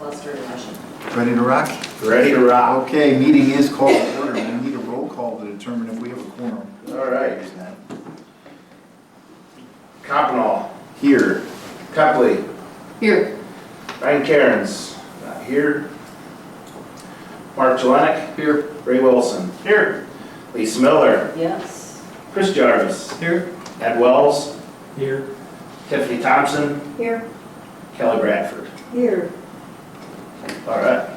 cluster addition. Ready to rock? Ready to rock. Okay, meeting is called to order. We need a roll call to determine if we have a quorum. All right. Coppenall. Here. Copley. Here. Ryan Cairns. Not here. Mark Jelenic. Here. Ray Wilson. Here. Lisa Miller. Yes. Chris Jarvis. Here. Ed Wells. Here. Tiffany Thompson. Here. Kelly Bradford. Here. All right.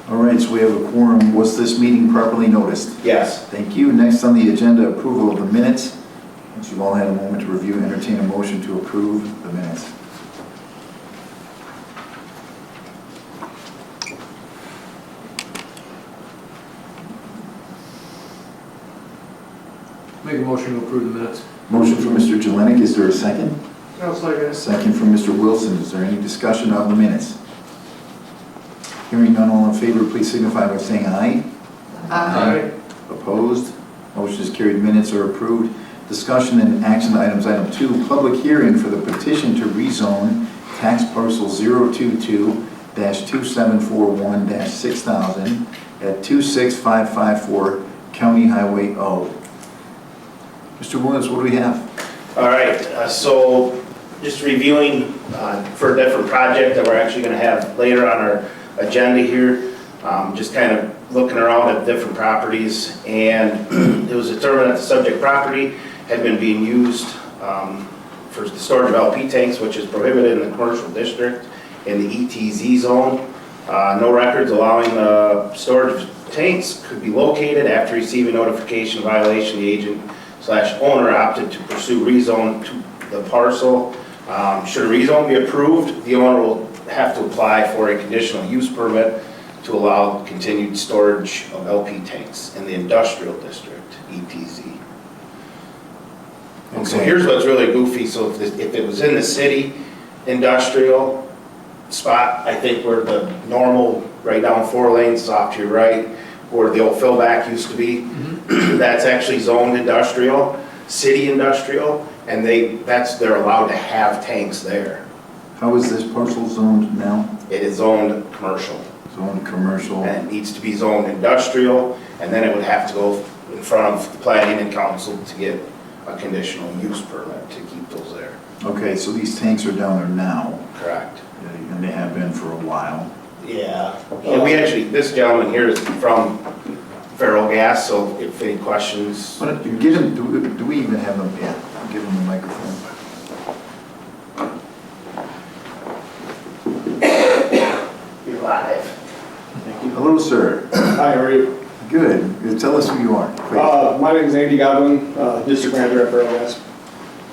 All right, so we have a quorum. Was this meeting properly noticed? Yes. Thank you. Next on the agenda, approval of the minutes. Once you've all had a moment to review, entertain a motion to approve the minutes. Make a motion to approve the minutes. Motion from Mr. Jelenic. Is there a second? I'll second. Second from Mr. Wilson. Is there any discussion of the minutes? Hearing none, all in favor, please signify by saying aye. Aye. Opposed? Motion is carried. Minutes are approved. Discussion and action items. Item 2, public hearing for the petition to rezone tax parcel 022-2741-6000 at 26554 County Highway O. Mr. Williams, what do we have? All right. So just reviewing for a different project that we're actually going to have later on our agenda here. Just kind of looking around at different properties, and it was determined that the subject property had been being used for the storage of LP tanks, which is prohibited in the commercial district in the ETZ zone. No records allowing the storage of tanks could be located. After receiving notification of violation, the agent/owner opted to pursue rezone to the parcel. Should a rezone be approved, the owner will have to apply for a conditional use permit to allow continued storage of LP tanks in the industrial district, ETZ. And so Okay. here's what's really goofy. So if it was in the city industrial spot, I think where the normal right down 4 lanes off to your right, where the old fillback used to be, that's actually zoned industrial, city industrial, and they're allowed to have tanks there. How is this parcel zoned now? It is zoned commercial, Zoned commercial. and it needs to be zoned industrial, and then it would have to go in front of the planning and council to get a conditional use permit to keep those there. Okay, so these tanks are down there now, Correct. and they have been for a while. Yeah. And we actually, this gentleman here is from Feral Gas, so if any questions. But give them, do we even have them? Yeah, give them the microphone. You're live. Hello, sir. Hi, how are you? Good. Tell us who you are, please. My name is Andy Godwin, District Manager at Feral Gas.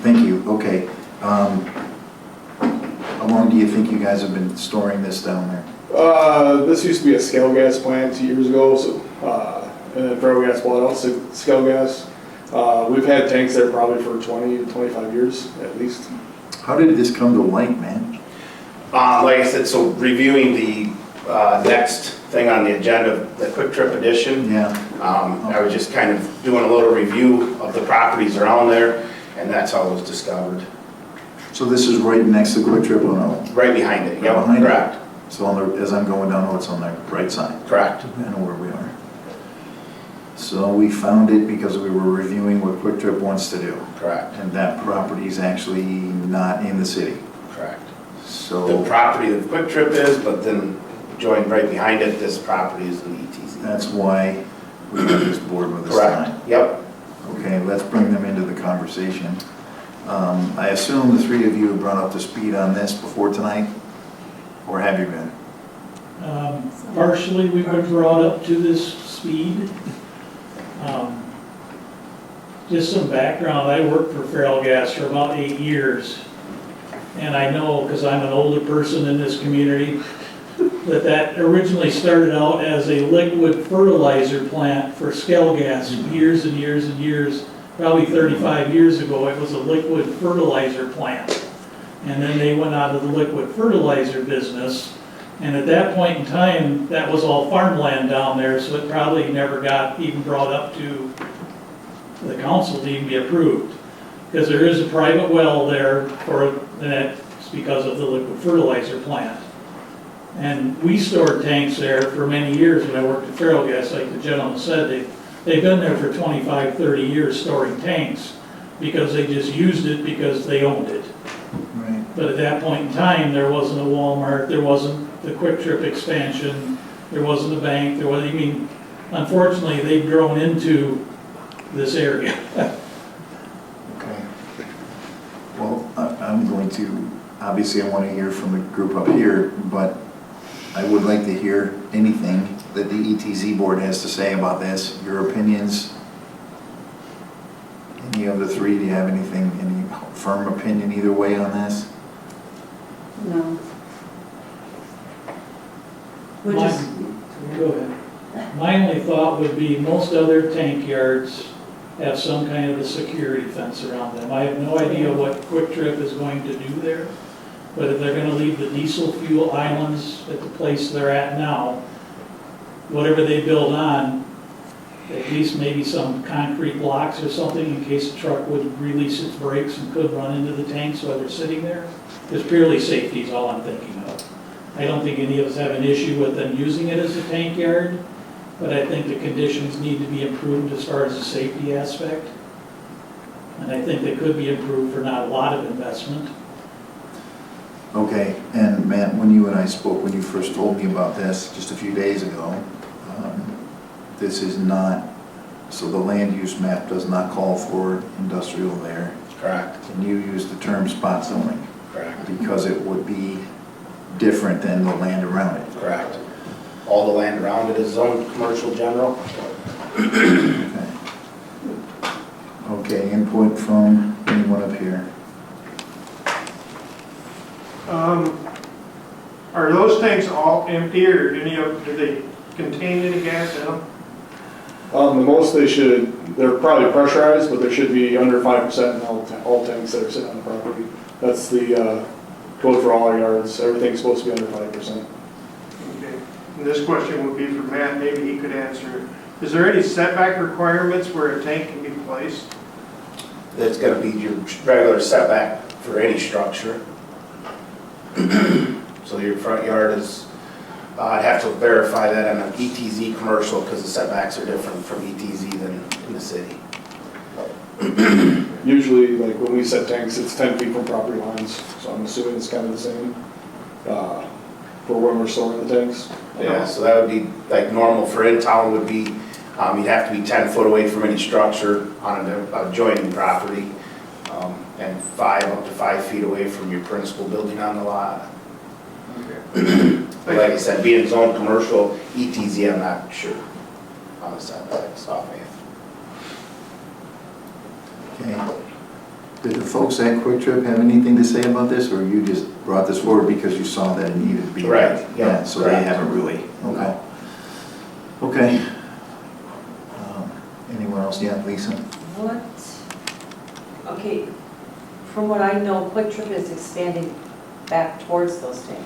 Thank you. Okay. How long do you think you guys have been storing this down there? This used to be a scale gas plant 2 years ago, so, and then Feral Gas bought out scale gas. We've had tanks there probably for 20 to 25 years at least. How did this come to light, man? Like I said, so reviewing the next thing on the agenda, the Quick Trip Edition. Yeah. I was just kind of doing a little review of the properties around there, and that's how it was discovered. So this is right next to Quick Trip? Oh, no. Right behind it, yep, Behind it? correct. So on the, as I'm going down, it's on the right side. Correct. I know where we are. So we found it because we were reviewing what Quick Trip wants to do. Correct. And that property is actually not in the city. Correct. So. The property that Quick Trip is, but then joined right behind it, this property is in ETZ. That's why we have this board with us Correct. tonight. Yep. Okay, let's bring them into the conversation. I assume the three of you have brought up to speed on this before tonight? Or have you been? Partially, we've been brought up to this speed. Just some background, I worked for Feral Gas for about 8 years. And I know, because I'm an older person in this community, that originally started out as a liquid fertilizer plant for scale gas years and years and years. Probably 35 years ago, it was a liquid fertilizer plant. And then they went out of the liquid fertilizer business. And at that point in time, that was all farmland down there, so it probably never got even brought up to the council to even be approved. Because there is a private well there for, and it's because of the liquid fertilizer plant. And we stored tanks there for many years when I worked at Feral Gas, like the gentleman said, they've been there for 25, 30 years storing tanks because they just used it because they owned it. Right. But at that point in time, there wasn't a Walmart, there wasn't the Quick Trip expansion, there wasn't a bank, I mean, unfortunately, they've grown into this area. Okay. Well, I'm going to, obviously I want to hear from the group up here, but I would like to hear anything that the ETZ board has to say about this, your opinions. Any of the three, do you have anything, any firm opinion either way on this? No. We're just, Go ahead. My only thought would be most other tank yards have some kind of a security fence around them. I have no idea what Quick Trip is going to do there, but if they're gonna leave the diesel fuel islands at the place they're at now, whatever they build on, at least maybe some concrete blocks or something in case the truck would release its brakes and could run into the tanks while they're sitting there. Just purely safety is all I'm thinking of. I don't think any of us have an issue with them using it as a tank yard, but I think the conditions need to be improved as far as the safety aspect. And I think they could be improved for not a lot of investment. Okay, and Matt, when you and I spoke, when you first told me about this just a few days ago, this is not, so the land use map does not call for industrial there. Correct, And you used the term spot zoning correct, because it would be different than the land around it. correct. All the land around it is zoned commercial general. Okay. Okay, input from anyone up here? Are those tanks all empty, or do they contain any gas in them? The most they're probably pressurized, but there should be under 5% in all tanks that are sitting on the property. That's the code for all our yards. Everything's supposed to be under 5%. Okay. And this question would be for Matt, maybe he could answer it. Is there any setback requirements where a tank can be placed? It's gonna be your regular setback for any structure. So your front yard is, I'd have to verify that on an ETZ commercial because the setbacks are different from ETZ than in the city. Usually, like when we set tanks, it's 10 feet from property lines, so I'm assuming it's kind of the same for when we're storing the tanks. Yeah, so that would be, like normal for in town would be, you'd have to be 10 foot away from any structure on an adjoining property, and up to 5 feet away from your principal building on the lot. Like I said, being zone commercial, ETZ, I'm not sure on the setbacks off me. Okay. Did the folks at Quick Trip have anything to say about this, or you just brought this forward because you saw that it needed to be? Right, yeah, So they correct. haven't really, okay. Okay. Anyone else? Yeah, Lisa? what? Okay, from what I know, Quick Trip is expanding back towards those tanks.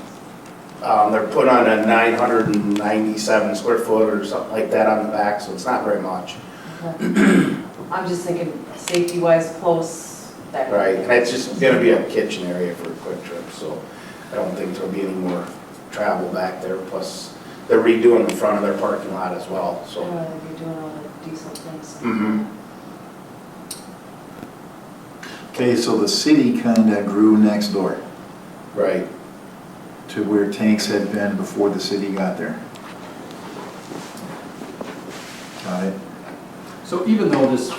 They're put on a 997 square foot or something like that on the back, so it's not very much. Okay. I'm just thinking safety-wise close. That Right, and it's just gonna be a kitchen area for a Quick Trip, so I don't think there'll be any more travel back there. Plus, they're redoing the front of their parking lot as well, so. You're doing all the diesel things. Mhm. Okay, so the city kind of grew next door Right, to where tanks had been before the city got there. Got it? So even though this,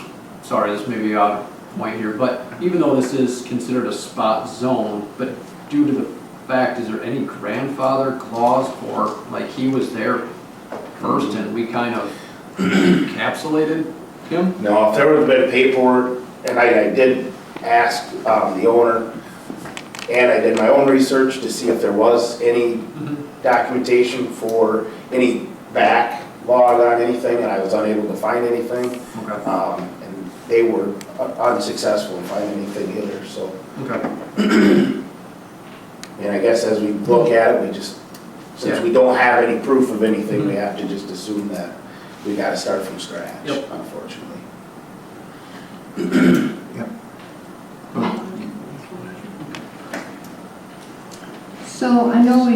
sorry, this may be out of point here, but even though this is considered a spot zone, but due to the fact, is there any grandfather clause for, like, he was there first and we kind of encapsulated him? no, if there would have been paperwork, and I did ask the owner, and I did my own research to see if there was any documentation for any backlog on anything, and I was unable to find anything. Okay. And they were unsuccessful in finding anything either, so. Okay. And I guess as we look at it, we just, since we don't have any proof of anything, we have to just assume that we gotta start from scratch, Yep. unfortunately. Yep. So I know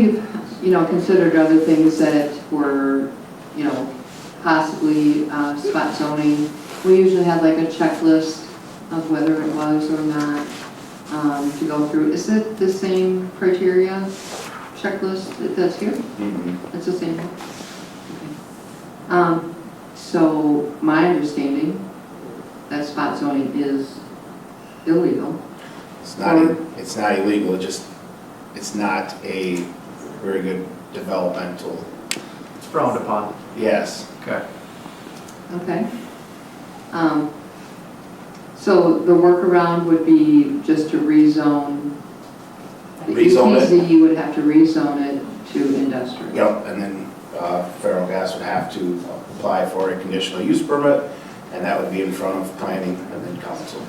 considered other things that were, possibly spot zoning. We usually have like a checklist of whether it was or not to go through. Is it the same criteria checklist that's here? It's the same one? Okay. So my understanding that spot zoning is illegal. It's not illegal, it's not a very good developmental, It's frowned upon. yes. Okay. Okay. So the workaround would be just to rezone. The Rezone it. EPZ would have to rezone it to industrial. Yep, and then Feral Gas would have to apply for a conditional use permit, and that would be in front of planning and then council.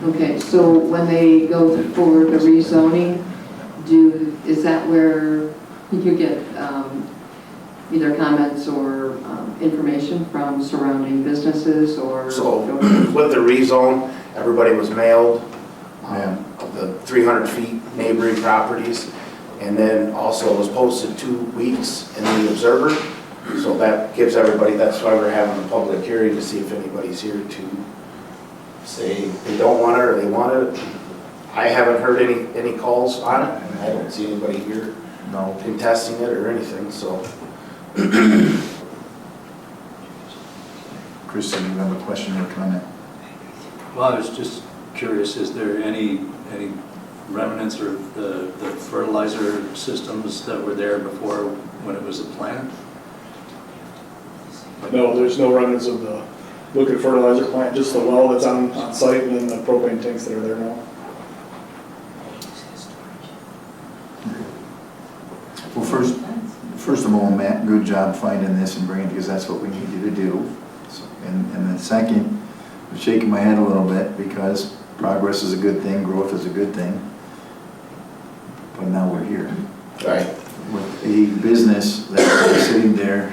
Okay, so when they go for the rezoning, is that where you get either comments or information from surrounding businesses or? So with the rezone, everybody was mailed Yeah. of the 300 feet neighboring properties, and then also it was posted 2 weeks in the Observer. So that gives everybody, that's why we're having a public hearing, to see if anybody's here to say they don't want it or they want it. I haven't heard any calls on it, and I don't see anybody here No. contesting it or anything, so. Chris, do you have a question or comment? Well, I was just curious, is there any remnants or the fertilizer systems that were there before when it was a plant? No, there's no remnants of the liquid fertilizer plant, just the well that's on site and then the propane tanks that are there now. Well, first of all, Matt, good job finding this and bringing it, because that's what we need you to do. So, and then second, I'm shaking my head a little bit, because progress is a good thing, growth is a good thing. But now we're here Right. with a business that's sitting there.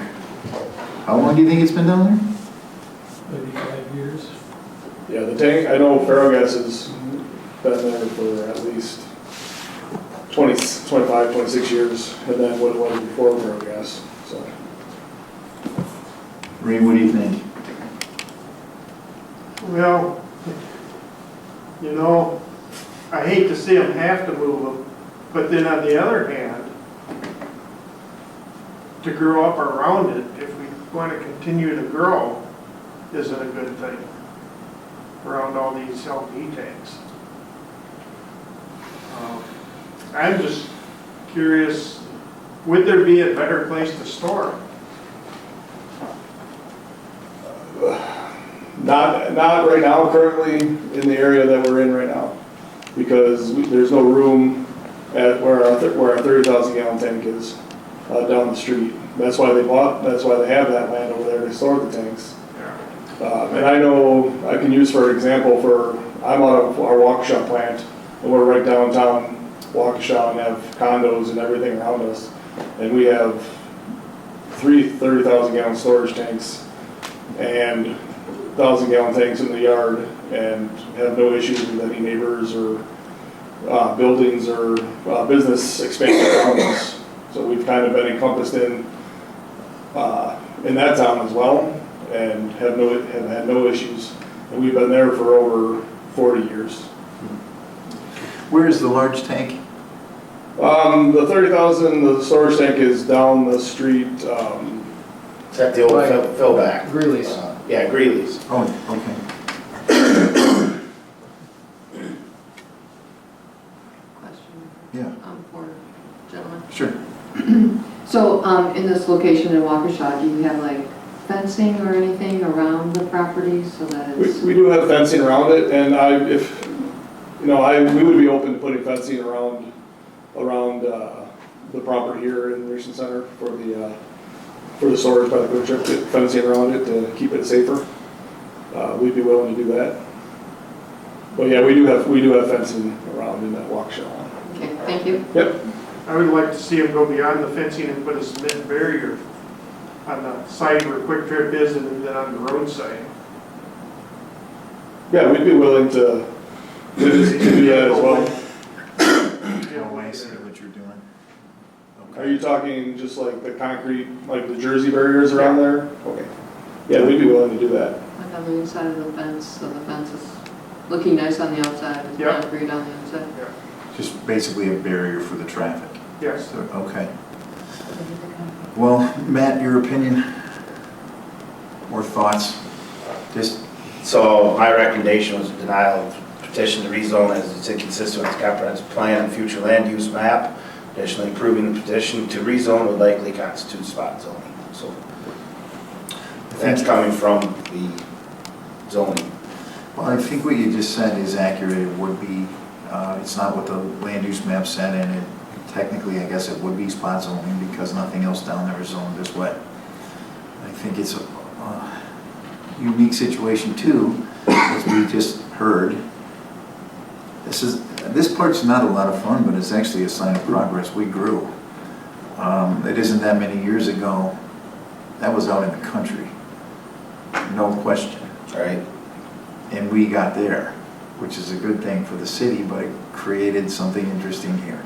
How long do you think it's been down there? Maybe 5 years. Yeah, the tank, I know Ferrogas has been there for at least 20, 25, 26 years, and then what it was before Ferrogas, so. Ray, what do you think? Well, I hate to see them have to move them, but then on the other hand, to grow up around it, if we want to continue to grow, isn't a good thing around all these LP tanks. I'm just curious, would there be a better place to store them? Not right now, currently in the area that we're in right now, because there's no room at where our 30,000 gallon tank is down the street. That's why they have that land over there to store the tanks. And I know, I can use for example, I'm out of our Waukesha plant, and we're right downtown Waukesha and have condos and everything around us. And we have 3 30,000 gallon storage tanks and 1,000 gallon tanks in the yard, and have no issues with any neighbors or buildings or business expansion around us. So we've kind of been encompassed in that town as well, and have had no issues. And we've been there for over 40 years. Where is the large tank? The 30,000, the storage tank is down the street. Is that the old Right. fillback? Greeley's. Yeah, Greeley's. Oh, okay. Question Yeah, for gentlemen. sure. So in this location in Waukesha, do you have like fencing or anything around the property so that it's? We do have fencing around it, and we would be open to putting fencing around the property here in Richland Center for the storage by the quick trip, get fencing around it to keep it safer. We'd be willing to do that. But yeah, we do have fencing around in that Waukesha. Okay, thank you. Yep. I would like to see them go beyond the fencing and put a cement barrier on the side where Quick Trip is and then on the roadside. Yeah, we'd be willing to do that as well. Oh, I see what you're doing. Are you talking just like the concrete, like the Jersey barriers around there? Okay. Yeah, we'd be willing to do that. Like on the inside of the fence, so the fence is looking nice on the outside, it's Yeah. concrete on the inside. Just basically a barrier for the traffic. Yes. So, okay. Well, Matt, your opinion or thoughts? Just, So my recommendation was denial of petition to rezone as it's inconsistent with the comprehensive plan and future land use map. Additionally, approving the petition to rezone would likely constitute spot zoning. So that's coming from the zoning. well, I think what you just said is accurate. It would be, it's not what the land use map said, and it technically, I guess it would be spot zoning because nothing else down there is zoned this way. I think it's a unique situation too, as we just heard. This part's not a lot of fun, but it's actually a sign of progress. We grew. It isn't that many years ago, that was out in the country, no question. Right. And we got there, which is a good thing for the city, but it created something interesting here.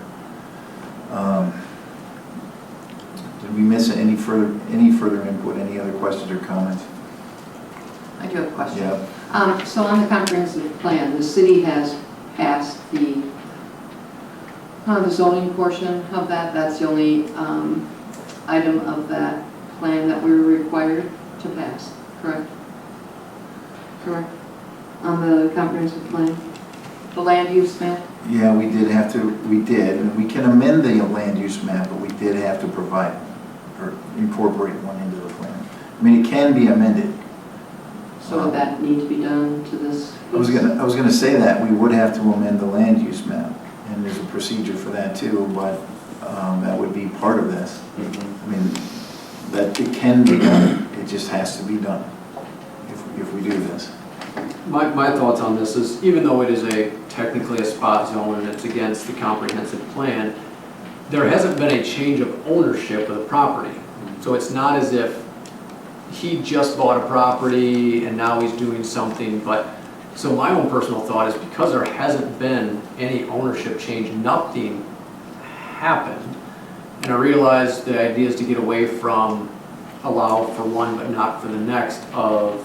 Did we miss any further input, any other questions or comments? I do have a question. Yeah. So on the comprehensive plan, the city has passed the zoning portion of that. That's the only item of that plan that we were required to pass, correct? Correct? On the comprehensive plan? The land use map? Yeah, we did, and we can amend the land use map, but we did have to provide or incorporate one into the plan. I mean, it can be amended. So would that need to be done to this? I was gonna say that, we would have to amend the land use map, and there's a procedure for that too, but that would be part of this. I mean, that it can be done, it just has to be done if we do this. My thoughts on this is, even though it is technically a spot zone and it's against the comprehensive plan, there hasn't been a change of ownership of the property. So it's not as if he just bought a property and now he's doing something, so my own personal thought is because there hasn't been any ownership change, nothing happened. And I realized the idea is to get away from allow for one but not for the next of,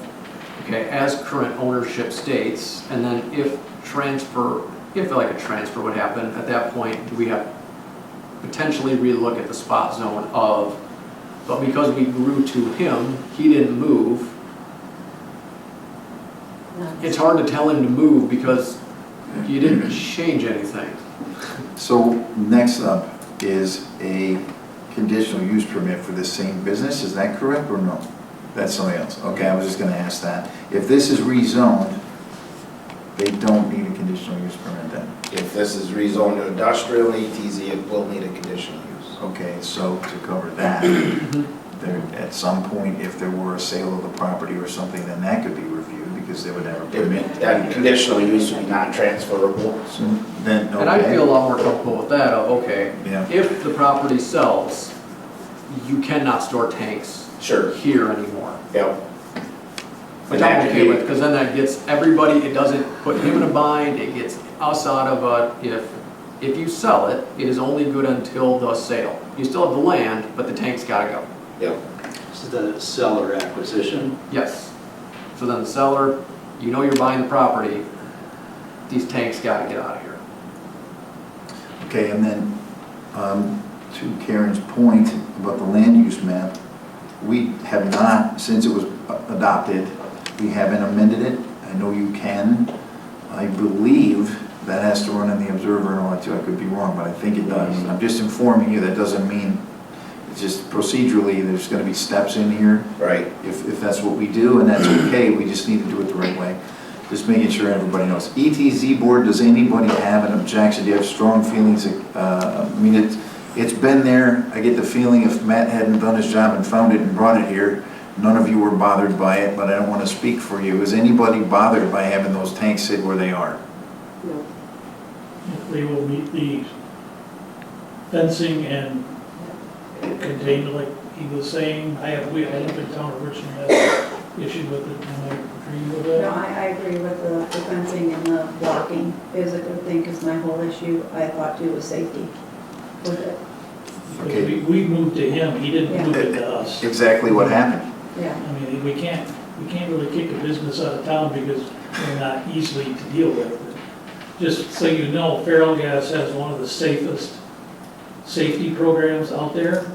okay, as current ownership states, and then if like a transfer would happen, at that point, do we have potentially relook at the spot zone of, but because we grew to him, he didn't move. It's hard to tell him to move because you didn't change anything. So next up is a conditional use permit for the same business, is that correct or no? That's something else. Okay, I was just gonna ask that. If this is rezoned, they don't need a conditional use permit then? If this is rezoned to industrial and ETZ, it will need a conditional use. Okay, so to cover that, there, at some point, if there were a sale of the property or something, then that could be reviewed because they would have a permit. That conditional use would be non-transferable, so. Then, okay. And I feel a lot more comfortable with that of, okay, Yeah. if the property sells, you cannot store tanks Sure. here anymore. Yep. Which I'm okay with, because then that gets everybody, it doesn't put him in a bind, it gets us out of a, if you sell it, it is only good until the sale. You still have the land, but the tank's gotta go. Yep. This is the seller acquisition. Yes. So then the seller, you know you're buying the property, these tanks gotta get out of here. Okay, and then to Karen's point about the land use map, we have not, since it was adopted, we haven't amended it. I know you can. I believe that has to run in the Observer and all that too. I could be wrong, but I think it does. I'm just informing you, that doesn't mean, it's just procedurally, there's gonna be steps in here. Right. If that's what we do, and that's okay, we just need to do it the right way. Just making sure everybody knows. ETZ board, does anybody have an objection? Do you have strong feelings? I mean, it's been there. I get the feeling if Matt hadn't done his job and found it and brought it here, none of you were bothered by it, but I don't want to speak for you. Is anybody bothered by having those tanks sit where they are? No. If they will meet the fencing and contain, like he was saying, I live in town of Richland, has issue with it, and I agree with No, that. I agree with the fencing and the blocking is a good thing, because my whole issue, I thought too, was safety with it. Okay. We moved to him, he didn't move it to us. Exactly what happened. Yeah. I mean, we can't really kick a business out of town because they're not easily to deal with. Just so you know, Feral Gas has one of the safest safety programs out there.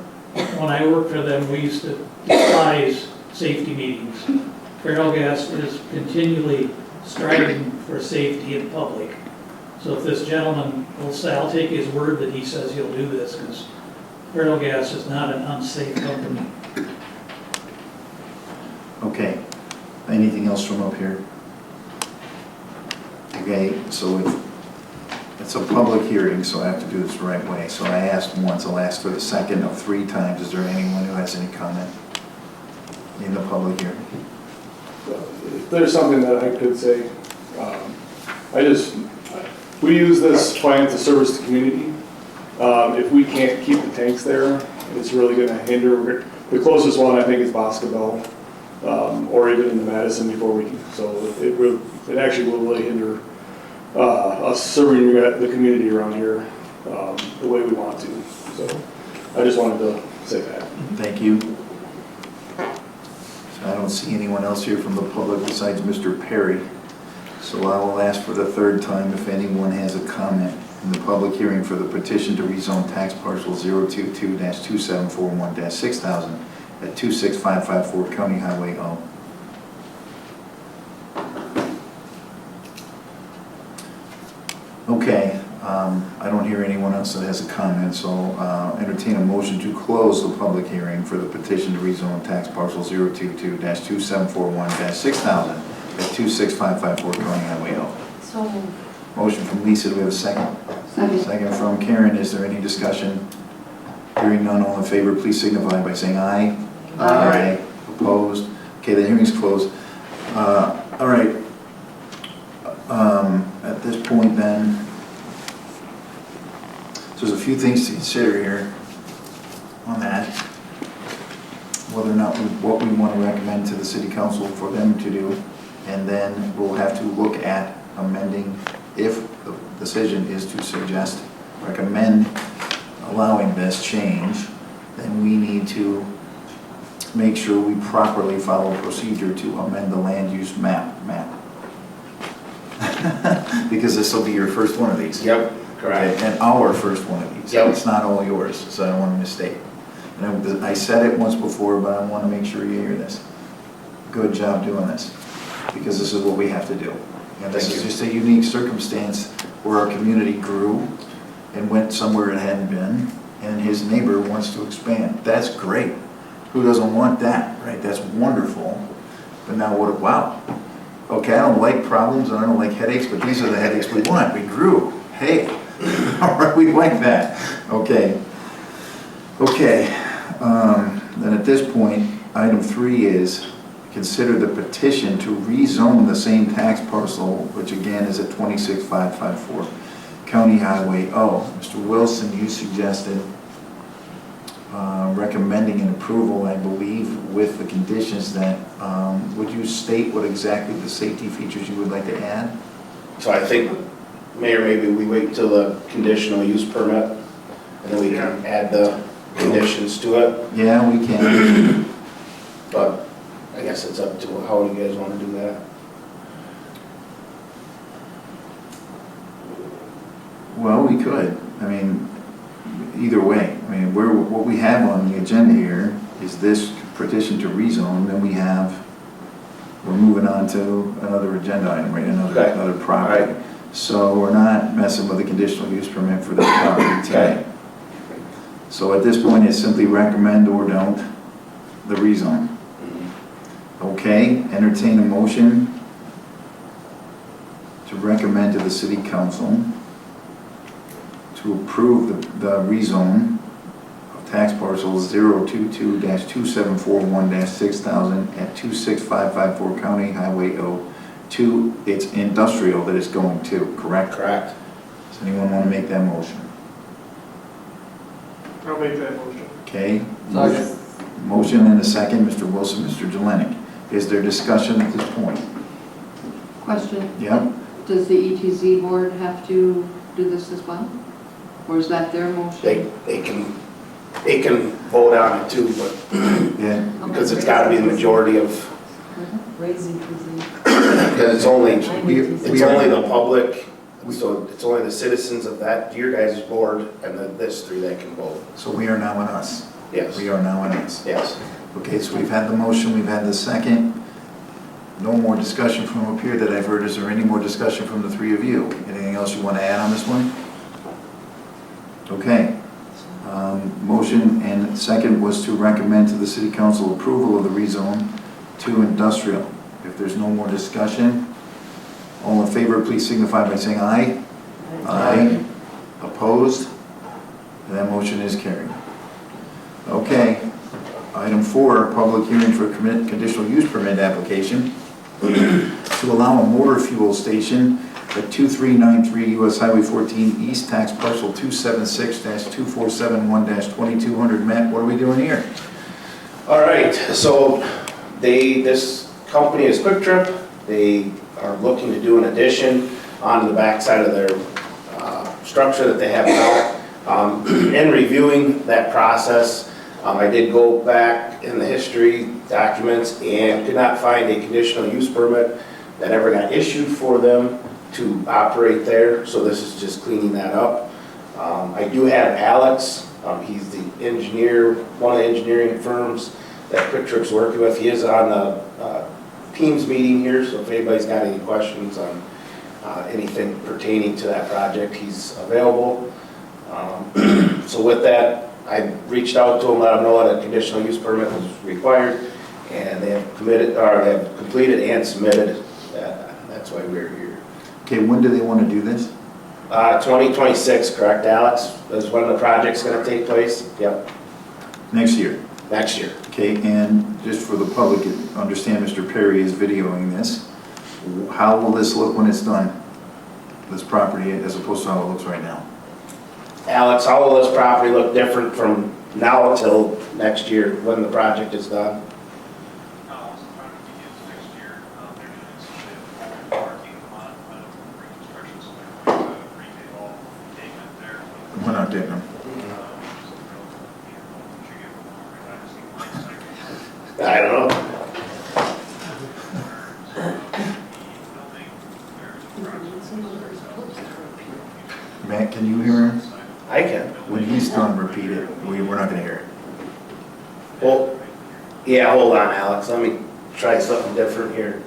When I worked for them, we used to despise safety meetings. Feral Gas is continually striving for safety in public. So if this gentleman will say, I'll take his word that he says he'll do this, because Feral Gas is not an unsafe company. Okay, anything else from up here? Okay, so it's a public hearing, so I have to do this the right way. So I asked once, I'll ask for the second of 3 times. Is there anyone who has any comment in the public hearing? If there's something that I could say, we use this plant to service the community. If we can't keep the tanks there, it's really gonna hinder. The closest one, I think, is Boscobel, or even in the Madison before we can, so it actually will really hinder us serving the community around here the way we want to. So I just wanted to say that. Thank you. So I don't see anyone else here from the public besides Mr. Perry. So I will ask for the 3rd time if anyone has a comment in the public hearing for the petition to rezone tax parcel 022-2741-6000 at 26554 County Highway O. Okay, I don't hear anyone else that has a comment, so entertain a motion to close the public hearing for the petition to rezone tax parcel 022-2741-6000 at 26554 County Highway O. So moved. Motion from Lisa, do we have a second? Second. Second from Karen, is there any discussion? Hearing none, all in favor, please signify by saying aye. Aye. Opposed? Okay, the hearing's closed. All right. At this point then, so there's a few things to consider here on that. Whether or not, what we want to recommend to the city council for them to do. And then we'll have to look at amending, if the decision is to suggest, recommend allowing this change, then we need to make sure we properly follow procedure to amend the land use map. Because this will be your first one of these. Yep, correct. Okay, and our first one of these. Yep. It's not all yours, so I don't want to mistake. And I said it once before, but I want to make sure you hear this. Good job doing this, because this is what we have to do. And this is just a unique circumstance where our community grew and went somewhere it hadn't been, and his neighbor wants to expand. That's great. Who doesn't want that, right? That's wonderful. But now what, wow. Okay, I don't like problems and I don't like headaches, but these are the headaches we want. We grew. Hey, all right, we like that. Okay. Okay, then at this point, item 3 is consider the petition to rezone the same tax parcel, which again is at 26554 County Highway O. Mr. Wilson, you suggested recommending an approval, I believe, with the conditions that, would you state what exactly the safety features you would like to add? So I think, Mayor, maybe we wait till the conditional use permit, and then we can add the conditions to it. Yeah, we can. But I guess it's up to how you guys want to do that. Well, we could. I mean, either way. I mean, what we have on the agenda here is this petition to rezone, then we're moving on to another agenda item, right? Another property. Right. So we're not messing with the conditional use permit for this property today. So at this point, it's simply recommend or don't the rezone. Okay, entertain a motion to recommend to the city council to approve the rezone of tax parcel 022-2741-6000 at 26554 County Highway O to its industrial that it's going to, correct? Correct. Does anyone want to make that motion? I'll make that motion. Okay. Second. Motion and a second, Mr. Wilson, Mr. Jelenic. Is there discussion at this point? Question, Yep. does the ETZ board have to do this as well? Or is that their motion? They can, it can vote on it too, but, Yeah, because it's gotta be the majority of, Raising cuisine. because it's only the public, We- so it's only the citizens of that, your guys' board, and then this three that can vote. so we are now on us. Yes, We are now on us. yes. Okay, so we've had the motion, we've had the second. No more discussion from up here that I've heard. Is there any more discussion from the three of you? Anything else you want to add on this one? Okay. Motion and second was to recommend to the city council approval of the rezone to industrial. If there's no more discussion, all in favor, please signify by saying aye. Aye. Opposed? And that motion is carried. Okay. Item 4, public hearing for conditional use permit application to allow a motor fuel station at 2393 US Highway 14 East Tax Parcel 276-2471-2200. Matt, what are we doing here? All right, so this company is Quick Trip. They are looking to do an addition onto the backside of their structure that they have now. In reviewing that process, I did go back in the history documents and could not find a conditional use permit that ever got issued for them to operate there, so this is just cleaning that up. I do have Alex, he's the engineer, one of the engineering firms that Quick Trip's working with. He is on the Teams meeting here, so if anybody's got any questions on anything pertaining to that project, he's available. So with that, I reached out to them, let them know that a conditional use permit was required, and they have completed and submitted that. That's why we're here. Okay, when do they want to do this? 2026, correct, Alex? Is when the project's gonna take place? Yep, Next year. next year. Okay, and just for the public, understand Mr. Perry is videoing this. How will this look when it's done? This property as opposed to how it looks right now? Alex, how will this property look different from now until next year when the project is done? We're not getting them. I don't know. Matt, can you hear him? I can. When he's done, repeat it. We're not going to hear it. Well, yeah, hold on, Alex. Let me try something different here.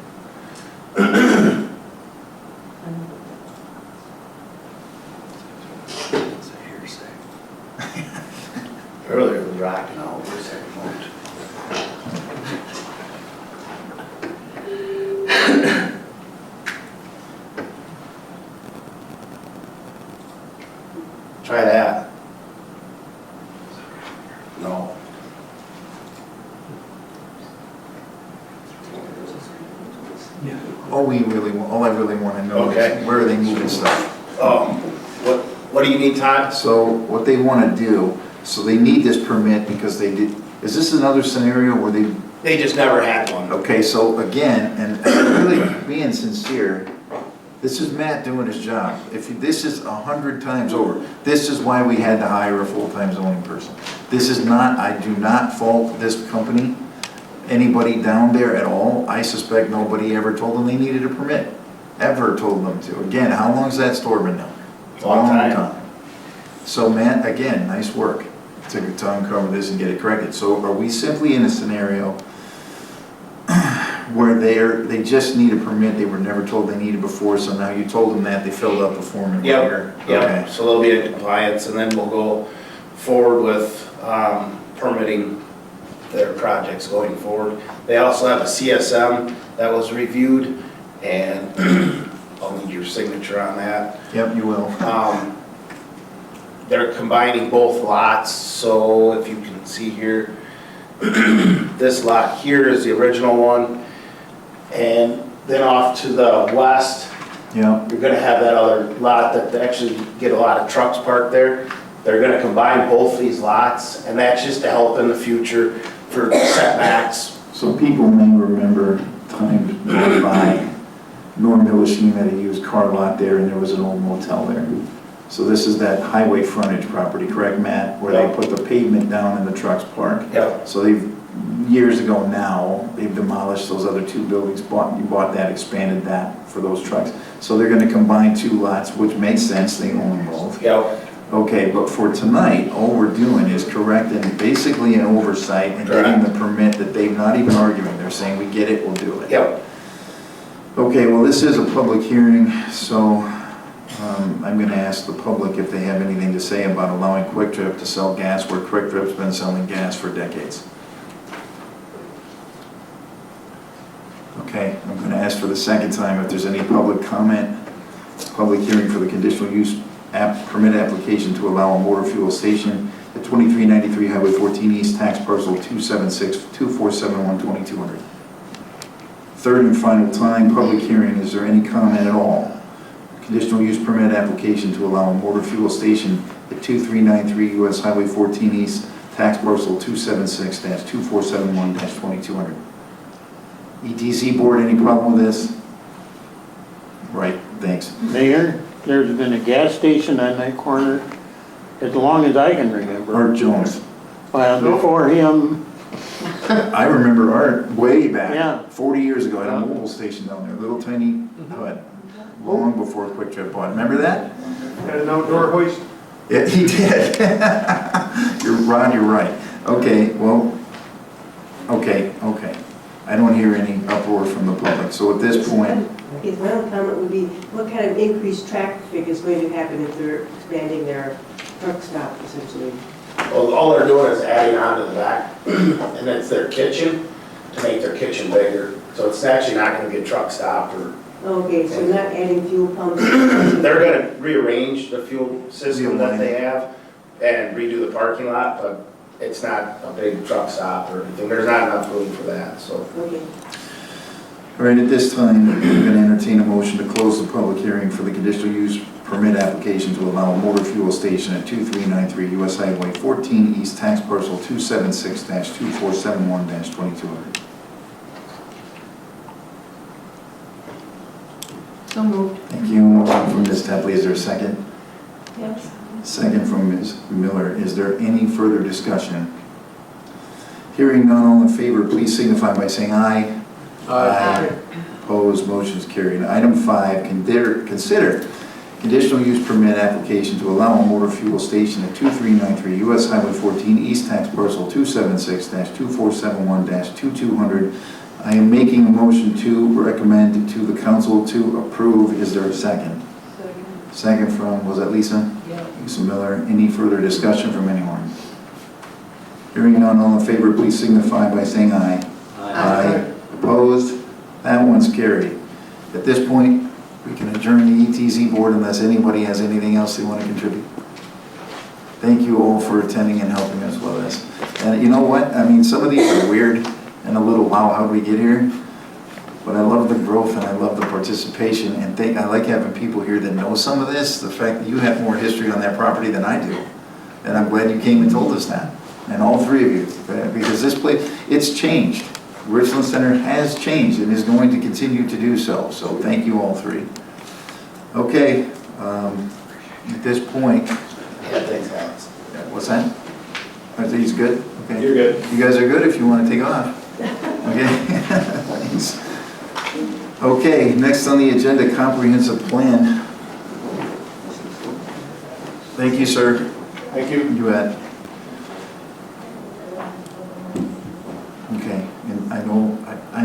Earlier it was rocking all over a second moment. Try that. No. All I really want to know Okay. is where are they moving stuff? What do you need, Todd? So what they want to do, so they need this permit because they did, is this another scenario where they, They just never had one. okay, so again, and really being sincere, this is Matt doing his job. This is 100 times over. This is why we had to hire a full-time zoning person. This is not, I do not fault this company, anybody down there at all. I suspect nobody ever told them they needed a permit, ever told them to. Again, how long's that store been down? Long time. So Matt, again, nice work to uncover this and get it corrected. So are we simply in a scenario where they just need a permit, they were never told they needed before, so now you told them that, they filled out the form and whatever? Yep, Okay. so they'll be in compliance, and then we'll go forward with permitting their projects going forward. They also have a CSM that was reviewed, and I'll need your signature on that. Yep, you will. They're combining both lots, so if you can see here, this lot here is the original one, and then off to the west, Yeah, you're gonna have that other lot that they actually get a lot of trucks parked there. They're gonna combine both these lots, and that's just to help in the future for setbacks. so people may remember times gone by, Norm Millerstein had a used car lot there and there was an old motel there. So this is that highway frontage property, correct, Matt? Where they Yep. put the pavement down and the trucks park. Yep. So they've, years ago now, they've demolished those other two buildings, you bought that, expanded that for those trucks. So they're gonna combine two lots, which makes sense, they own them both. Yep. Okay, but for tonight, all we're doing is correcting basically an oversight and getting the permit that they're not even arguing. They're saying, we get it, we'll do it. Yep. Okay, well, this is a public hearing, so I'm gonna ask the public if they have anything to say about allowing Quick Trip to sell gas where Quick Trip's been selling gas for decades. Okay, I'm gonna ask for the second time if there's any public comment, public hearing for the conditional use permit application to allow a motor fuel station at 2393 Highway 14 East, tax parcel 276-2471-2200. Third and final time, public hearing, is there any comment at all? Conditional use permit application to allow a motor fuel station at 2393 US Highway 14 East, tax parcel 276-2471-2200. ETC board, any problem with this? Right, thanks. Mayor, there's been a gas station on that corner as long as I can remember. Art Jones. Well, before him, I remember Art way back, Yeah. 40 years ago, had a mobile station down there, little tiny hut, long before Quick Trip bought it. Remember that? And an outdoor hoist. Yeah, he did. Ron, you're right. Okay, well, okay. I don't hear any uproar from the public, so at this point, Okay, my own comment would be, what kind of increased traffic is going to happen if they're expanding their truck stop essentially? Well, all they're doing is adding on to the back, and it's their kitchen, to make their kitchen bigger. So it's actually not gonna get truck stopped or, Okay, so not adding fuel pumps? they're gonna rearrange the fuel system that they have and redo the parking lot, but it's not a big truck stop or anything. There's not enough room for that, so. Okay. all right, at this time, I'm going to entertain a motion to close the public hearing for the conditional use permit application to allow a motor fuel station at 2393 US Highway 14 East, tax parcel 276-2471-2200. So moved. Thank you. From Ms. Tepley, is there a second? Yes. Second from Ms. Miller. Is there any further discussion? Hearing none, all in favor, please signify by saying aye. Aye. Opposed, motion is carried. Item 5, consider conditional use permit application to allow a motor fuel station at 2393 US Highway 14 East, tax parcel 276-2471-2200. I am making a motion to recommend to the council to approve. Is there a second? Second from, was that Lisa? Yeah. Lisa Miller. Any further discussion from anyone? Hearing none, all in favor, please signify by saying aye. Aye. Opposed? That one's carried. At this point, we can adjourn the ETZ board unless anybody has anything else they want to contribute. Thank you all for attending and helping us with this. And you know what? I mean, some of these are weird and a little, wow, how'd we get here? But I love the growth and I love the participation, and I like having people here that know some of this. The fact that you have more history on that property than I do. And I'm glad you came and told us that. And all three of you, because this place, it's changed. Richland Center has changed and is going to continue to do so. So thank you all three. Okay, at this point, Yeah, thanks, Alex. what's that? Are these good? Okay. You're good. You guys are good if you want to take off. Okay. Thanks. Okay, next on the agenda, comprehensive plan. Thank you, sir. Thank you. You had. Okay, and I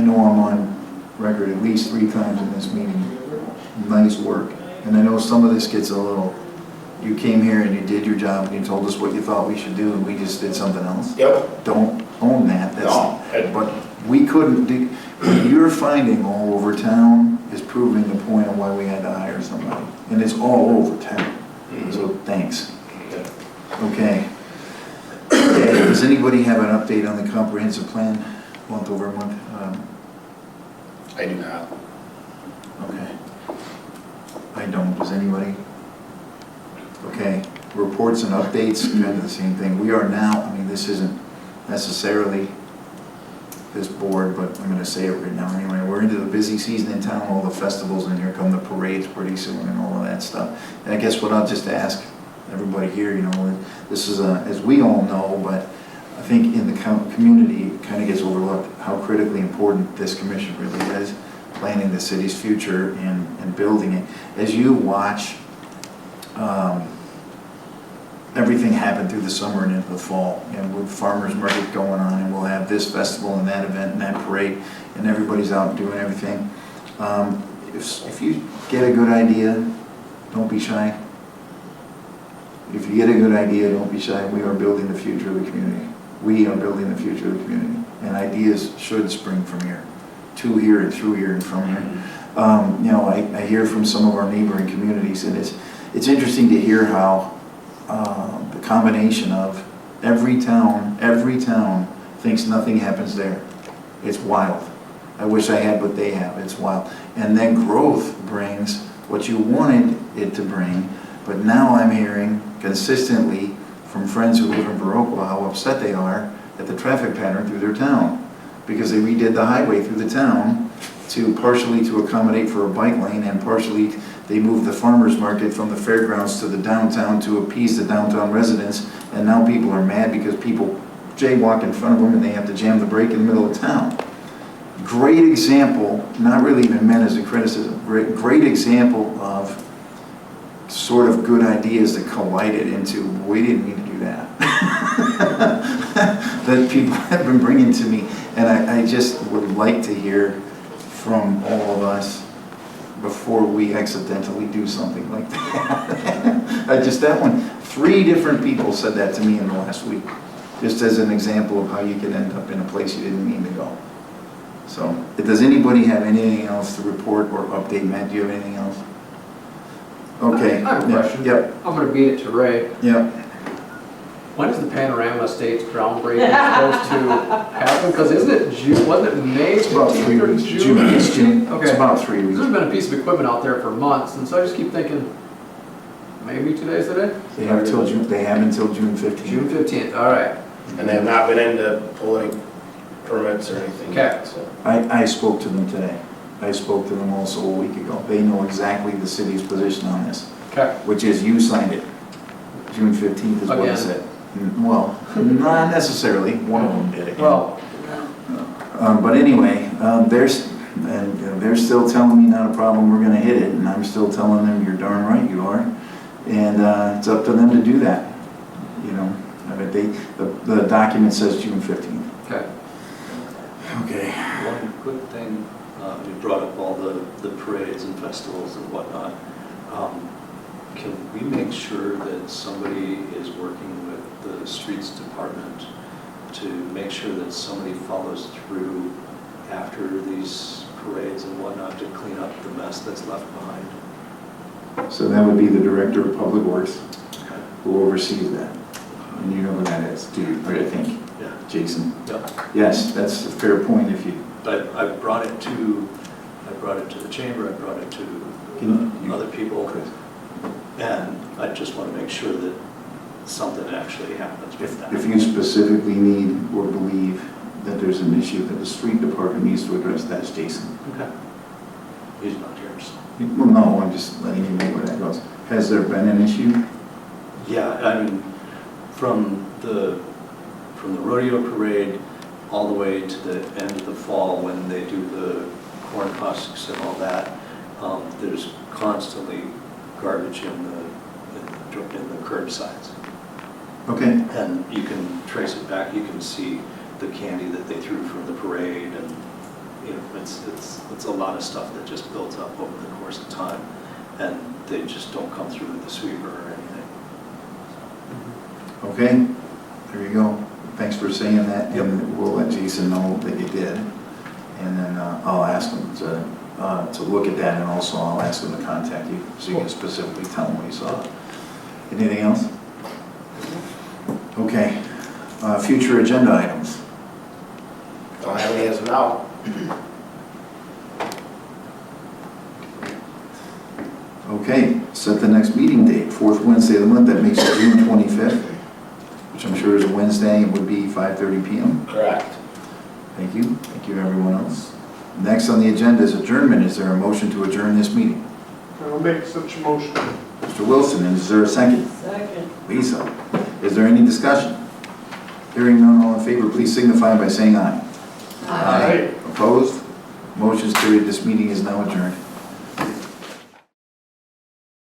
know I'm on record at least 3 times in this meeting. Nice work. And I know some of this gets a little, you came here and you did your job and you told us what you thought we should do and we just did something else. Yep. Don't own that. No. But we couldn't do, what you're finding all over town is proving the point of why we had to hire somebody. And it's all over town. So thanks. Okay. Does anybody have an update on the comprehensive plan, month over month? I do not. Okay. I don't, does anybody? Okay, reports and updates, kind of the same thing. We are now, I mean, this isn't necessarily this board, but I'm gonna say it right now anyway. We're into the busy season in town, all the festivals, and here come the parades pretty soon and all of that stuff. And I guess what I'll just ask everybody here, you know, this is as we all know, but I think in the community, it kind of gets overlooked how critically important this commission really is, planning the city's future and building it. As you watch everything happen through the summer and into the fall, and with farmers market going on, and we'll have this festival and that event and that parade, and everybody's out doing everything. If you get a good idea, don't be shy. If you get a good idea, don't be shy. We are building the future of the community. We are building the future of the community, and ideas should spring from here, to here and through here and from here. You know, I hear from some of our neighboring communities, and it's interesting to hear how the combination of every town thinks nothing happens there. It's wild. I wish I had what they have. It's wild. And then growth brings what you wanted it to bring, but now I'm hearing consistently from friends who live in Viroqua how upset they are at the traffic pattern through their town, because they redid the highway through the town partially to accommodate for a bike lane, and partially they moved the farmers market from the fairgrounds to the downtown to appease the downtown residents, and now people are mad because people jaywalk in front of them and they have to jam the brake in the middle of town. Great example, not really even meant as a criticism, great example of sort of good ideas that collided into, we didn't need to do that. That people have been bringing to me, and I just would like to hear from all of us before we accidentally do something like that. That one, 3 different people said that to me in the last week, just as an example of how you could end up in a place you didn't mean to go. So, does anybody have anything else to report or update? Matt, do you have anything else? Okay. I have a question. Yep. I'm gonna beat it to Ray. Yep. When is the Panorama Estates groundbreaking supposed to happen? Because isn't it June, wasn't it May It's about 3 15th or weeks. June It's 15th? It's Okay. about 3 weeks. There's been a piece of equipment out there for months, and so I just keep thinking, maybe today's the day? They have until June 15th. June 15th, all right. And they have not been into pulling permits or anything. Okay. So, I spoke to them today. I spoke to them also a week ago. They know exactly the city's position on this, Okay. which is you signed it. June 15th is what it Again. said. Well, not necessarily. One of them did it. Well, But anyway, they're still telling me not a problem, we're gonna hit it, and I'm still telling them, you're darn right you are. And it's up to them to do that, you know. I mean, the document says June 15th. okay. Okay. One quick thing, you brought up all the parades and festivals and whatnot. Can we make sure that somebody is working with the streets department to make sure that somebody follows through after these parades and whatnot to clean up the mess that's left behind? So that would be the Director of Public Works Okay. who oversees that. And you know who that is, do you? I think, Yeah. Jason. Yep. Yes, that's a fair point if you, I brought it to the chamber, I brought it to other people. Chris. And I just want to make sure that something actually happens with that. If you specifically need or believe that there's an issue that the street department needs to address, that's Jason. Okay. He's not here, so. Well, no, I'm just letting you know where that goes. Has there been an issue? Yeah, I mean, from the rodeo parade all the way to the end of the fall when they do the corn husks and all that, there's constantly garbage in the curbsides. Okay. And you can trace it back, you can see the candy that they threw from the parade, and you know, it's a lot of stuff that just builds up over the course of time, and they just don't come through with the sweeper or anything. Okay, there you go. Thanks for saying that, Yep. and we'll let Jason know that you did. And then I'll ask him to look at that, and also I'll ask him to contact you, so you can specifically tell him what he saw. Anything else? Okay, future agenda items. don't have any as of now. Okay, set the next meeting date, 4th Wednesday of the month, that makes it June 25th, which I'm sure is a Wednesday, and would be 5:30 PM. Correct. Thank you. Thank you, everyone else. Next on the agenda is adjournment. Is there a motion to adjourn this meeting? I'll make such a motion. Mr. Wilson, is there a second? Second. Lisa, is there any discussion? Hearing none, all in favor, please signify by saying aye. Aye. Opposed? Motion's carried. This meeting is now adjourned.